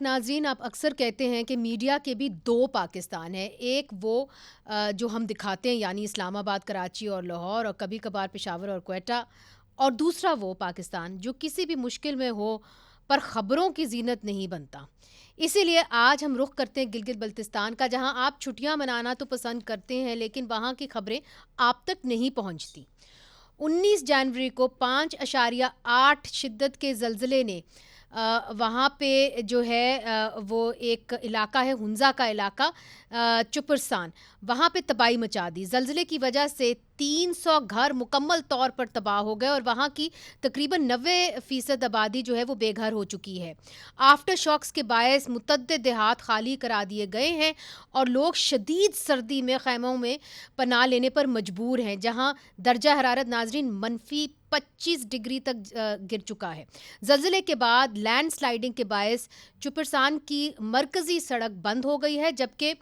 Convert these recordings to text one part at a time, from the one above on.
ناظرین، آپ اکثر کہتے ہیں کہ میڈیا کے بھی دو پاکستان ہیں، ایک وہ جو ہم دکھاتے ہیں یعنی اسلام آباد، کراچی اور لاہور اور کبھی کبھار پشاور اور کوئٹہ، اور دوسرا وہ پاکستان جو کسی بھی مشکل میں ہو پر خبروں کی زینت نہیں بنتا۔ اسی لیے آج ہم رخ کرتے ہیں گلگت بلتستان کا، جہاں آپ چھٹیاں منانا تو پسند کرتے ہیں لیکن وہاں کی خبریں آپ تک نہیں پہنچتی۔ 19 جنوری کو 5.8 شدت کے زلزلے نے وہاں پہ جو ہے وہ ایک علاقہ ہے، ہنزا کا علاقہ، چپرسان، وہاں پہ تباہی مچا دی۔ زلزلے کی وجہ سے 300 گھر مکمل طور پر تباہ ہو گئے اور وہاں کی تقریباً 90% آبادی جو ہے وہ بے گھر ہو چکی ہے۔ آفٹر شاکس کے باعث متعدد دیہات خالی کرا دیے گئے ہیں اور لوگ شدید سردی میں خیموں میں پناہ لینے پر مجبور ہیں، جہاں درجہ حرارت ناظرین -25 ڈگری تک گر چکا ہے۔ زلزلے کے بعد لینڈ سلائیڈنگ کے باعث چپرسان کی مرکزی سڑک بند ہو گئی ہے، جبکہ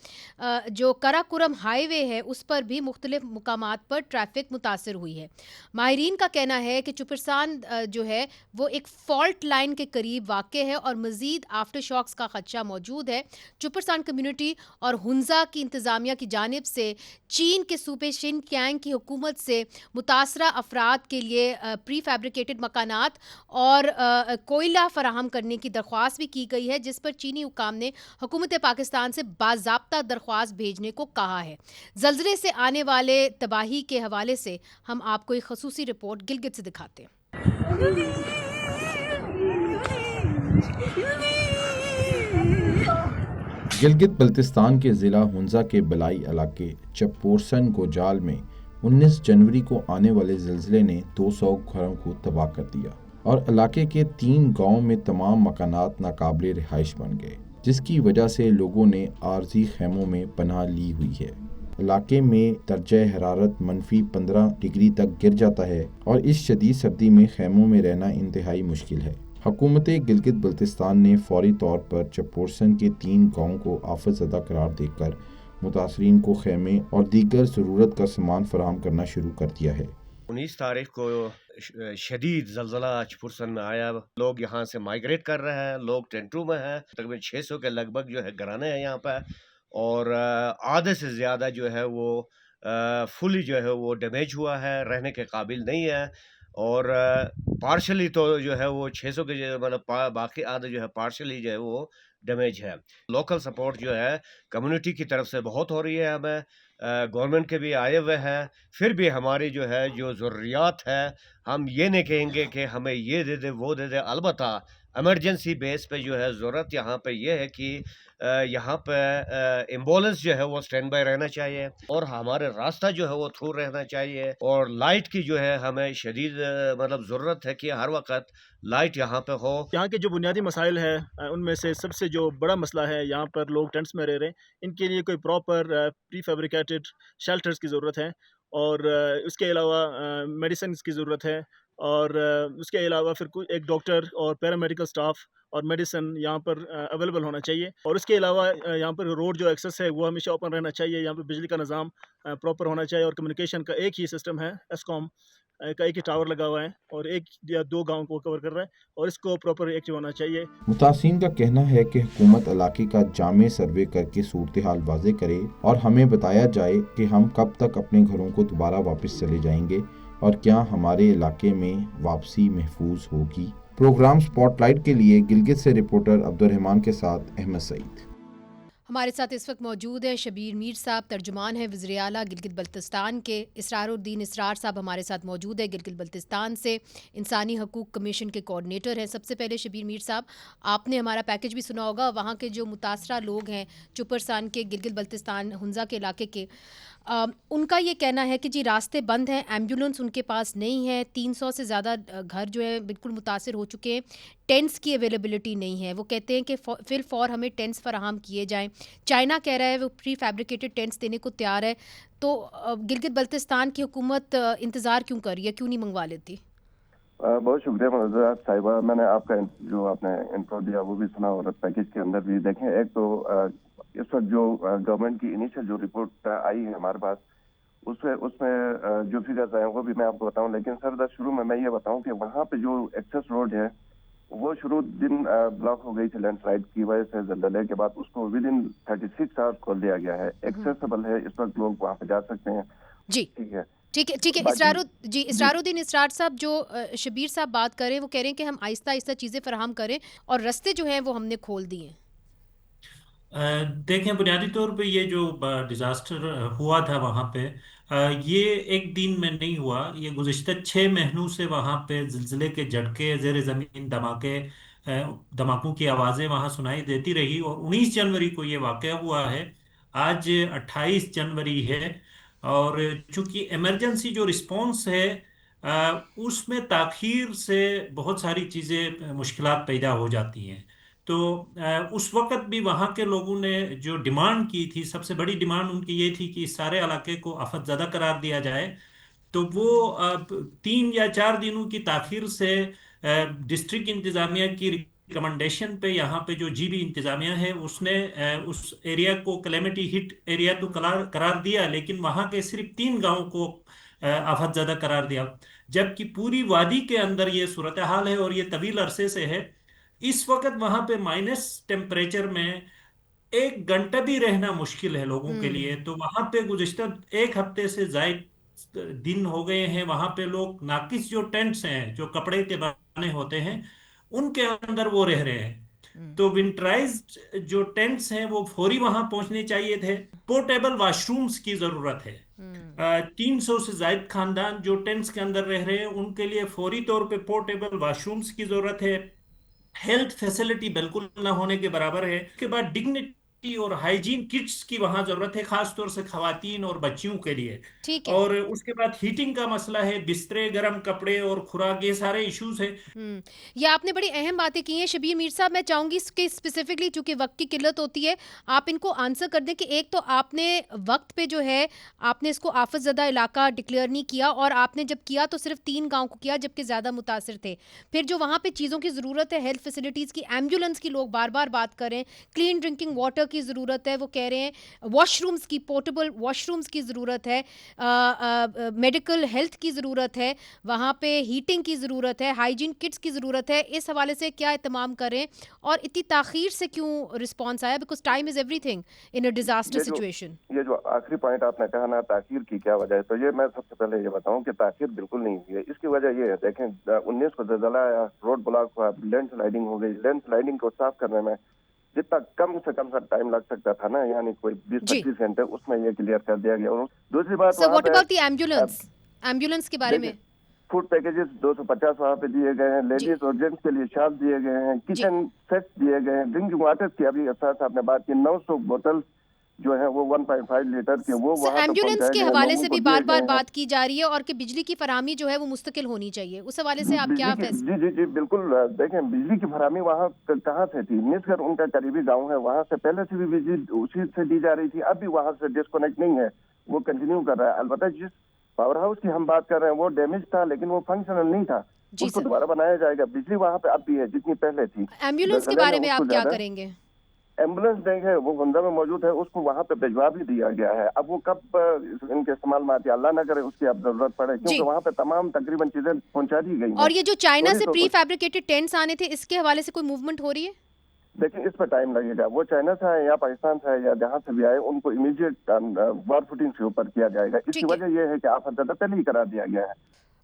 جو کراکورم ہائی وے ہے اس پر بھی مختلف مقامات پر ٹریفک متاثر ہوئی ہے۔ ماہرین کا کہنا ہے کہ چپرسان جو ہے وہ ایک فالٹ لائن کے قریب واقع ہے اور مزید آفٹر شاکس کا خدشہ موجود ہے۔ چپرسان کمیونٹی اور ہنزا کی انتظامیہ کی جانب سے چین کے صوبے شنکیانگ کی حکومت سے متاثرہ افراد کے لیے پری فیبریکیٹڈ مکانات اور کوئلہ فراہم کرنے کی درخواست بھی کی گئی ہے، جس پر چینی حکام نے حکومت پاکستان سے باضابطہ درخواست بھیجنے کو کہا ہے۔ زلزلے سے آنے والے تباہی کے حوالے سے ہم آپ کو ایک خصوصی رپورٹ گلگت سے دکھاتے ہیں۔ گلگت بلتستان کے ضلع ہنزا کے بلائی علاقے چپورسن گوجال میں 19 جنوری کو آنے والے زلزلے نے 200 گھروں کو تباہ کر دیا اور علاقے کے 3 گاؤں میں تمام مکانات ناقابل رہائش بن گئے، جس کی وجہ سے لوگوں نے عارضی خیموں میں پناہ لی ہوئی ہے۔ علاقے میں درجہ حرارت -15 ڈگری تک گر جاتا ہے اور اس شدید سردی میں خیموں میں رہنا انتہائی مشکل ہے۔ حکومت گلگت بلتستان نے فوری طور پر چپورسن کے 3 گاؤں کو آفت زدہ قرار دے کر متاثرین کو خیمے اور دیگر ضرورت کا سامان فراہم کرنا شروع کر دیا ہے۔ 19 تاریخ کو شدید زلزلہ چپورسن میں آیا، لوگ یہاں سے مائیگریٹ کر رہے ہیں، لوگ ٹینٹوں میں ہیں، تقریباً 600 کے لگ بھگ جو ہے گھرانے ہیں یہاں پہ، اور آدھے سے زیادہ جو ہے وہ فلی جو ہے وہ ڈیمیج ہوا ہے، رہنے کے قابل نہیں ہے، اور پارشلی تو جو ہے وہ 600 کے مطلب باقی آدھے جو ہے پارشلی جو ہے وہ ڈیمیج ہے۔ لوکل سپورٹ جو ہے کمیونٹی کی طرف سے بہت ہو رہی ہے، ہمیں گورنمنٹ کے بھی آئے ہوئے ہیں، پھر بھی ہماری جو ہے جو ضروریات ہے، ہم یہ نہیں کہیں گے کہ ہمیں یہ دے دے وہ دے دے، البتہ ایمرجنسی بیس پہ جو ہے ضرورت یہاں پہ یہ ہے کہ یہاں پہ ایمبولینس جو ہے وہ سٹینڈ بائی رہنا چاہیے، اور ہمارے راستہ جو ہے وہ تھرو رہنا چاہیے، اور لائٹ کی جو ہے ہمیں شدید مطلب ضرورت ہے کہ ہر وقت لائٹ یہاں پہ ہو۔ یہاں کے جو بنیادی مسائل ہیں ان میں سے سب سے جو بڑا مسئلہ ہے، یہاں پر لوگ ٹینٹس میں رہ رہے ہیں، ان کے لیے کوئی پراپر پری فیبریکیٹڈ شیلٹرز کی ضرورت ہے، اور اس کے علاوہ میڈیسنز کی ضرورت ہے، اور اس کے علاوہ پھر ایک ڈاکٹر اور پیرامیڈیکل سٹاف اور میڈیسن یہاں پر اویلیبل ہونا چاہیے، اور اس کے علاوہ یہاں پر روڈ جو ایکسیس ہے وہ ہمیشہ اوپن رہنا چاہیے، یہاں پہ بجلی کا نظام پراپر ہونا چاہیے، اور کمیونیکیشن کا ایک ہی سسٹم ہے، ایسکوم کا ایک ہی ٹاور لگا ہوا ہے اور 1 یا 2 گاؤں کو کور کر رہا ہے، اور اس کو پراپر ایکٹیو ہونا چاہیے۔ متاثرین کا کہنا ہے کہ حکومت علاقے کا جامع سروے کر کے صورتحال واضح کرے اور ہمیں بتایا جائے کہ ہم کب تک اپنے گھروں کو دوبارہ واپس چلے جائیں گے اور کیا ہمارے علاقے میں واپسی محفوظ ہوگی۔ پروگرام سپاٹ لائٹ کے لیے گلگت سے رپورٹر عبدالرحمان کے ساتھ احمد سعید۔ ہمارے ساتھ اس وقت موجود ہیں شبیر میر صاحب، ترجمان ہیں وزیر اعلیٰ گلگت بلتستان کے، اسرار الدین اسرار صاحب ہمارے ساتھ موجود ہیں گلگت بلتستان سے، انسانی حقوق کمیشن کے کوآرڈینیٹر ہیں۔ سب سے پہلے شبیر میر صاحب، آپ نے ہمارا پیکج بھی سنا ہوگا، وہاں کے جو متاثرہ لوگ ہیں چپرسان کے، گلگت بلتستان ہنزا کے علاقے کے، ان کا یہ کہنا ہے کہ جی راستے بند ہیں، ایمبولینس ان کے پاس نہیں ہے، 300 سے زیادہ گھر جو ہے بالکل متاثر ہو چکے ہیں، ٹینٹس کی اویلیبلٹی نہیں ہے، وہ کہتے ہیں کہ فی الفور ہمیں ٹینٹس فراہم کیے جائیں۔ چائنا کہہ رہا ہے وہ پری فیبریکیٹڈ ٹینٹس دینے کو تیار ہے، تو گلگت بلتستان کی حکومت انتظار کیوں کر رہی ہے، کیوں نہیں منگوا لیتی؟ بہت شکریہ معزز صاحبہ، میں نے آپ کا جو آپ نے انٹرو دیا وہ بھی سنا، اور پیکج کے اندر بھی دیکھیں۔ ایک تو اس وقت جو گورنمنٹ کی انیشیل جو رپورٹ آئی ہے ہمارے پاس، اس میں جو فگرز آئے ہیں وہ بھی میں آپ کو بتاؤں، لیکن سر شروع میں یہ بتاؤں کہ وہاں پہ جو ایکسیس روڈ ہے वो शुरू दिन ब्लॉक हो गई थी लैंडस्लाइड की वजह से, जलजले के बाद उसको विद इन 36 आवर्स खोल दिया गया है। एक्सेसिबल है, इस वक्त लोग वहाँ पे जा सकते हैं। जी ठीक है। ठीक है ठीक है। इसरारुद्दीन इसरार साहब, जो शबीर साहब बात करें, वो कह रहे हैं कि हम आहिस्ता आहिस्ता चीज़ें फराहम करें और रास्ते जो हैं वो हमने खोल दिए हैं। देखें, बुनियादी तौर पे ये जो डिज़ास्टर हुआ था वहाँ पे, ये एक दिन में नहीं हुआ। ये गुज़िश्ता 6 महीनों से वहाँ पे ज़िलज़ले के झटके, ज़ेर ज़मीन धमाके, धमाकों की आवाज़ें वहाँ सुनाई देती रही और 19 जनवरी को ये वाक़या हुआ है। आज 28 जनवरी है और चूंकि इमरजेंसी जो रिस्पॉन्स है उसमें ताख़ीर से बहुत सारी चीज़ें मुश्किलात पैदा हो जाती हैं। तो उस वक़्त भी वहाँ के लोगों ने जो डिमांड की थी, सबसे बड़ी डिमांड उनकी ये थी कि इस सारे इलाके को आफतज़दा करार दिया जाए। तो वो 3 या 4 दिनों की ताख़ीर से डिस्ट्रिक्ट इंतज़ामिया की रिकमेंडेशन पे यहाँ पे जो जीबी इंतज़ामिया है उसने उस एरिया को कैलेमिटी हिट एरिया तो करार दिया, लेकिन वहाँ के सिर्फ 3 गांव को आफतज़दा करार दिया, जबकि पूरी वादी के अंदर ये सूरत हाल है और ये तवील अरसे से है। इस वक्त वहां पे माइनस टेम्परेचर में 1 घंटा भी रहना मुश्किल है लोगों के लिए। तो वहां पे गुज़िश्ता 1 हफ्ते से जायद दिन हो गए हैं, वहां पे लोग नाकिस जो टेंट्स हैं जो कपड़े के बने होते हैं उनके अंदर वो रह रहे हैं। तो विंटराइज्ड जो टेंट्स हैं वो फौरी वहां पहुंचने चाहिए थे। पोर्टेबल वाशरूम्स की जरूरत है। 300 से जायद खानदान जो टेंट्स के अंदर रह रहे हैं उनके लिए फौरी तौर पे पोर्टेबल वाशरूम्स की जरूरत है। हेल्थ फैसिलिटी बिल्कुल ना होने के बराबर है। उसके बाद डिग्निटी और हाइजीन किट्स की वहां जरूरत है, खास तौर से खवातीन और बच्चियों के लिए। ठीक है। और उसके बाद हीटिंग का मसला है, बिस्तरे, गर्म कपड़े और खुराक, ये सारे इश्यूज हैं। ये आपने बड़ी अहम बातें की हैं शबीर मीर साहब। मैं चाहूँगी कि स्पेसिफिकली, चूंकि वक्त की किल्लत होती है, आप इनको आंसर कर दें कि एक तो आपने वक्त पे जो है आपने इसको आफतज़दा इलाका डिक्लेयर नहीं किया, और आपने जब किया तो सिर्फ 3 गाँव को किया जबकि ज़्यादा मुतासर थे। फिर जो वहाँ पे चीज़ों की ज़रूरत है, हेल्थ फैसिलिटीज़ की, एम्बुलेंस की लोग बार बार बात कर रहे हैं, क्लीन ड्रिंकिंग वाटर की ज़रूरत है, वो कह रहे हैं वॉशरूम्स की, पोर्टेबल वॉशरूम्स की ज़रूरत है, मेडिकल हेल्थ की ज़रूरत है, वहाँ पे हीटिंग की ज़रूरत है, हाइजीन किट्स की ज़रूरत है। इस हवाले से क्या इत्माम करें और इतनी ताख़ीर से क्यों रिस्पॉन्स आया? Because time is everything in a disaster situation. ये जो आखिरी पॉइंट आपने कहा ना, ताख़ीर की क्या वजह है, तो ये मैं सबसे पहले ये बताऊं कि ताख़ीर बिल्कुल नहीं हुई है। इसकी वजह ये है, देखें 19 को ज़लज़ला आया, रोड ब्लॉक हुआ, लैंड स्लाइडिंग हो गई। लैंड स्लाइडिंग को साफ करने में जितना कम से कम टाइम लग सकता था ना, यानी कोई 20-25 घंटे, उसमें ये क्लियर कर दिया गया। और दूसरी बात, so what about the ambulance के बारे में? फूड पैकेजेस 250 वहाँ पे दिए गए हैं, लेडीज और जेंट्स के लिए शाल दिए गए हैं, किचन सेट्स दिए गए हैं, ड्रिंकिंग वाटर की अभी साथ आपने बात की, 900 बोतल जो है वो 1.5 लीटर के, वो वहाँ एम्बुलेंस के हवाले से भी बार बार बात की जा रही है और कि बिजली की फराहमी जो है वो मुस्तकिल होनी चाहिए। उस हवाले से आप क्या जी जी जी बिल्कुल। देखें, बिजली की फराहमी वहाँ कहाँ से थी? निसगर उनका करीबी गाँव है, वहाँ से पहले से भी बिजली उसी से दी जा रही थी, अब भी वहाँ से डिस्कनेक्ट नहीं है, वो कंटिन्यू कर रहा है। अलबत्ता जिस पावर हाउस की हम बात कर रहे हैं वो डैमेज था, लेकिन वो फंक्शनल नहीं था, उसको दोबारा बनाया जाएगा। बिजली वहाँ पे अब भी है जितनी पहले थी। एम्बुलेंस के बारे में आप क्या करेंगे? एम्बुलेंस देंगे, वो गुंदा में मौजूद है, उसको वहाँ पे भिजवा भी दिया गया है। अब वो कब इनके इस्तेमाल में आती है, अल्लाह ना करे उसकी अब जरूरत पड़े, क्योंकि वहाँ पे तमाम तकरीबन चीजें पहुँचा दी गई। और ये जो चाइना से प्री फैब्रिकेटेड टेंट्स आने थे, इसके हवाले से कोई मूवमेंट हो रही है? देखिए, इस पर टाइम लगेगा। वो चाइना से आए या पाकिस्तान से आए या जहाँ से भी आए, उनको इमीडिएट वॉर फुटिंग से ऊपर किया जाएगा। इसकी वजह यह है कि आफतज़दा पहले ही करा दिया गया है।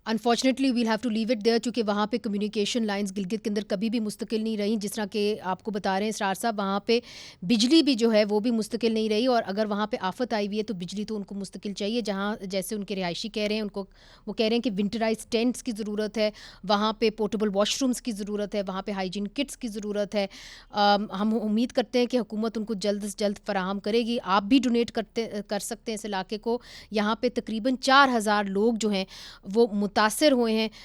Unfortunately we'll have to leave it there, चूँकि वहाँ पे कम्युनिकेशन लाइंस गिलगित के अंदर कभी भी मुस्तकिल नहीं रही। जिस तरह के आपको बता रहे हैं इसरार साहब, वहाँ पे बिजली भी जो है वो भी मुस्तकिल नहीं रही, और अगर वहाँ पे आफत आई हुई है तो बिजली तो उनको मुस्तकिल चाहिए। जहाँ जैसे उनके रिहायशी कह रहे हैं, उनको वो कह रहे हैं कि विंटराइज टेंट्स की ज़रूरत है, वहाँ पे पोर्टेबल वॉशरूम्स की ज़रूरत है, वहाँ पे हाइजीन किट्स की ज़रूरत है। हम उम्मीद करते हैं कि हुकूमत उनको जल्द से जल्द फराहम करेगी। आप भी डोनेट कर सकते हैं इस इलाके को। यहाँ पर तकरीबन 4000 लोग जो हैं वो मुतासर हुए हैं।